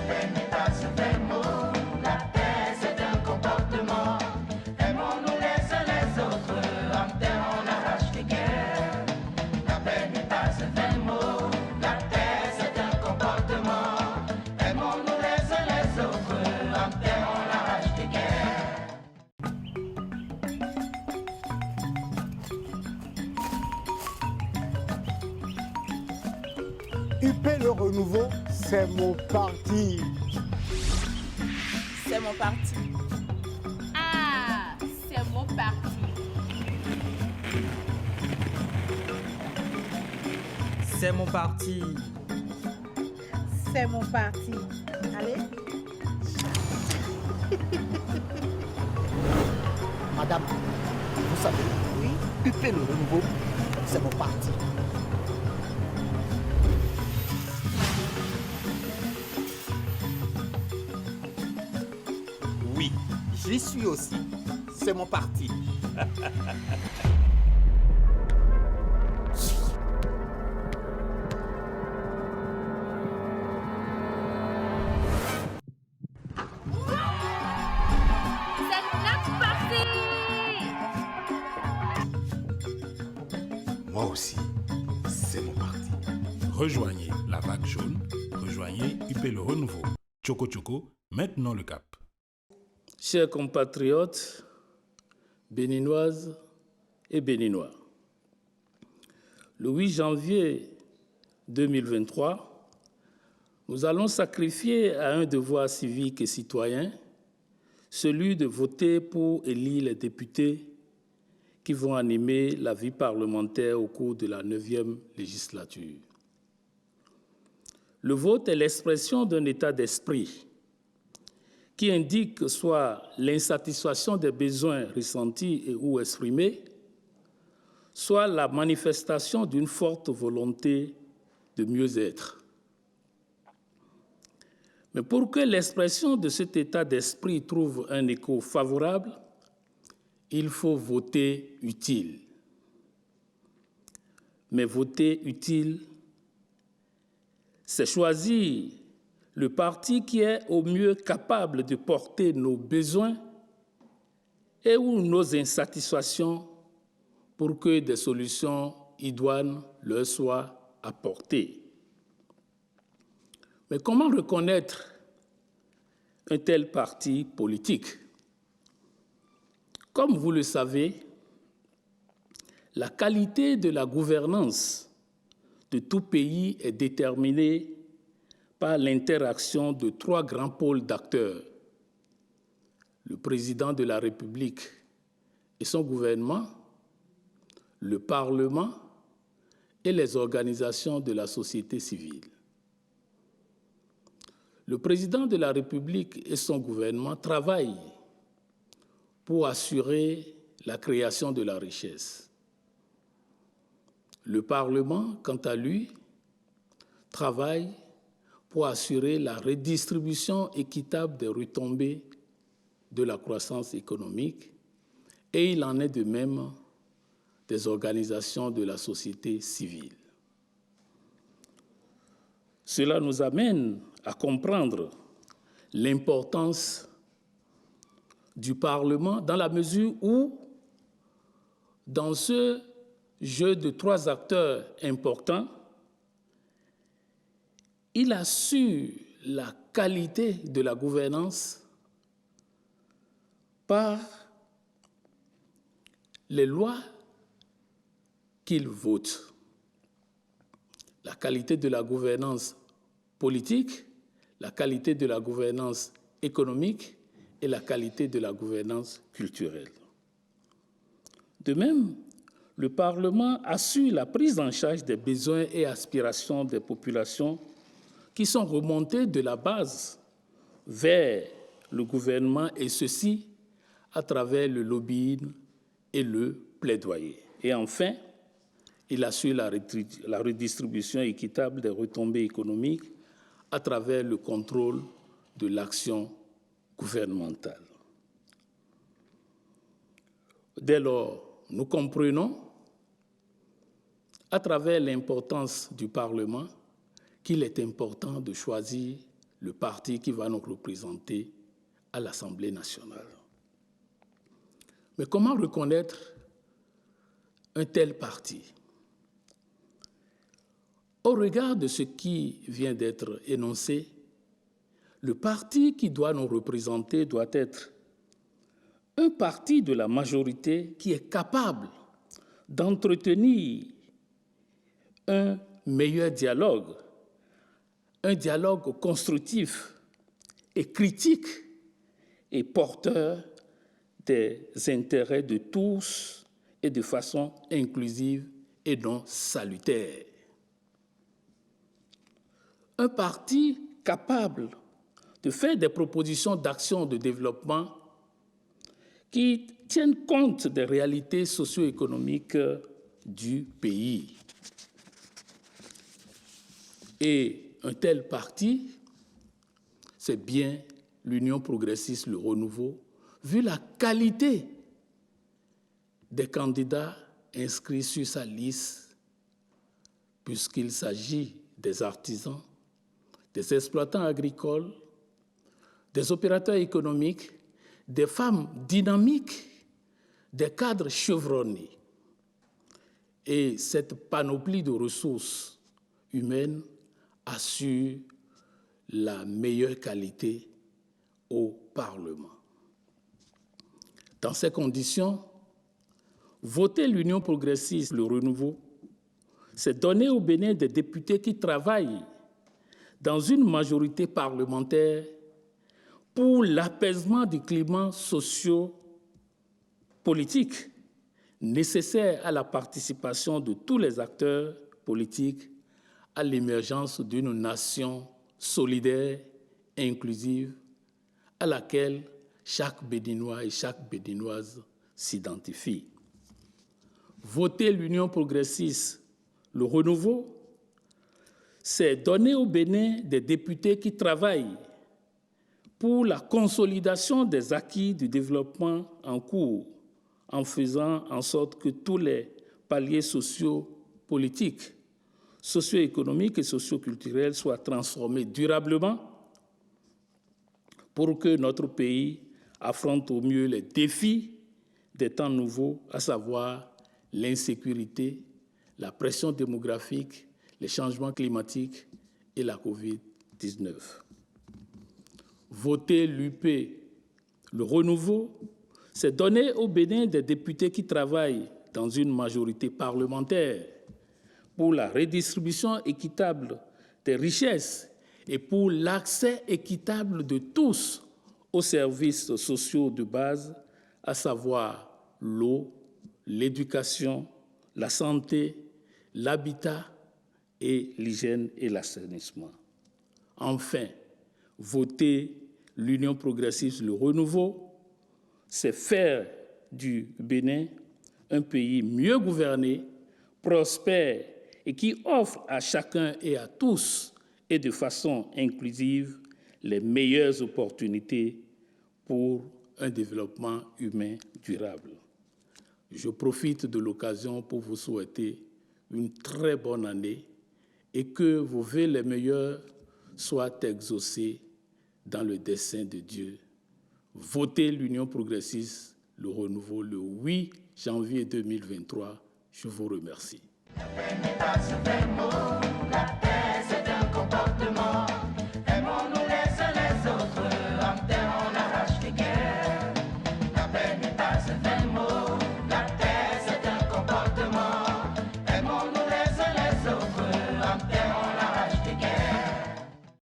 paix n'est pas un fait mot, la paix c'est un comportement. Aimons-nous les uns les autres, en terre on arrache les guerres. La paix n'est pas un fait mot, la paix c'est un comportement. Aimons-nous les uns les autres, en terre on arrache les guerres. UP Le Renouveau, c'est mon parti. C'est mon parti. Ah, c'est mon parti. C'est mon parti. C'est mon parti. Allez. Madame, vous savez, oui, UP Le Renouveau, c'est mon parti. Oui, j'y suis aussi. C'est mon parti. C'est notre parti. Moi aussi, c'est mon parti. Rejoignez la vague jaune, rejoignez UP Le Renouveau. Choco Choco, maintenant le cap. Chers compatriotes, béninoises et béninois, le 8 janvier 2023, nous allons sacrifier à un devoir civique et citoyen celui de voter pour élire les députés qui vont animer la vie parlementaire au cours de la 9e législature. Le vote est l'expression d'un état d'esprit qui indique soit l'insatisfaction des besoins ressentis et ou exprimés, soit la manifestation d'une forte volonté de mieux-être. Mais pour que l'expression de cet état d'esprit trouve un écho favorable, il faut voter utile. Mais voter utile, c'est choisir le parti qui est au mieux capable de porter nos besoins et ou nos insatisfactions pour que des solutions idoines leur soient apportées. Mais comment reconnaître un tel parti politique? Comme vous le savez, la qualité de la gouvernance de tout pays est déterminée par l'interaction de 3 grands pôles d'acteurs: le président de la République et son gouvernement, le Parlement et les organisations de la société civile. Le président de la République et son gouvernement travaillent pour assurer la création de la richesse. Le Parlement, quant à lui, travaille pour assurer la redistribution équitable des retombées de la croissance économique, et il en est de même des organisations de la société civile. Cela nous amène à comprendre l'importance du Parlement dans la mesure où, dans ce jeu de 3 acteurs importants, il assure la qualité de la gouvernance par les lois qu'il vote. La qualité de la gouvernance politique, la qualité de la gouvernance économique et la qualité de la gouvernance culturelle. De même, le Parlement assure la prise en charge des besoins et aspirations des populations qui sont remontés de la base vers le gouvernement, et ceci à travers le lobbying et le plaidoyer. Et enfin, il assure la redistribution équitable des retombées économiques à travers le contrôle de l'action gouvernementale. Dès lors, nous comprenons, à travers l'importance du Parlement, qu'il est important de choisir le parti qui va nous représenter à l'Assemblée nationale. Mais comment reconnaître un tel parti? Au regard de ce qui vient d'être énoncé, le parti qui doit nous représenter doit être un parti de la majorité qui est capable d'entretenir un meilleur dialogue, un dialogue constructif et critique et porteur des intérêts de tous et de façon inclusive et non salutaire. Un parti capable de faire des propositions d'action de développement qui tiennent compte des réalités socio-économiques du pays. Et un tel parti, c'est bien l'Union progressiste, le Renouveau, vu la qualité des candidats inscrits sur sa liste, puisqu'il s'agit des artisans, des exploitants agricoles, des opérateurs économiques, des femmes dynamiques, des cadres chevronnés. Et cette panoplie de ressources humaines assure la meilleure qualité au Parlement. Dans ces conditions, voter l'Union progressiste, le Renouveau, c'est donner au Bénin des députés qui travaillent dans une majorité parlementaire pour l'apaisement du climat socio-politique nécessaire à la participation de tous les acteurs politiques à l'émergence d'une nation solidaire et inclusive à laquelle chaque Béninois et chaque Béninoise s'identifie. Voter l'Union progressiste, le Renouveau, c'est donner au Bénin des députés qui travaillent pour la consolidation des acquis du développement en cours, en faisant en sorte que tous les paliers socio-politiques, socio-économiques et socio-culturels soient transformés durablement pour que notre pays affronte au mieux les défis des temps nouveaux, à savoir l'insécurité, la pression démographique, les changements climatiques et la COVID-19. Voter l'UP, le Renouveau, c'est donner au Bénin des députés qui travaillent dans une majorité parlementaire pour la redistribution équitable des richesses et pour l'accès équitable de tous aux services sociaux de base, à savoir l'eau, l'éducation, la santé, l'habitat et l'hygiène et l'assainissement. Enfin, voter l'Union progressiste, le Renouveau, c'est faire du Bénin un pays mieux gouverné, prospère et qui offre à chacun et à tous et de façon inclusive les meilleures opportunités pour un développement humain durable. Je profite de l'occasion pour vous souhaiter une très bonne année et que vos vœux les meilleurs soient exaucés dans le dessein de Dieu. Votez l'Union progressiste, le Renouveau, le 8 janvier 2023. Je vous remercie. La paix n'est pas un verbe, la paix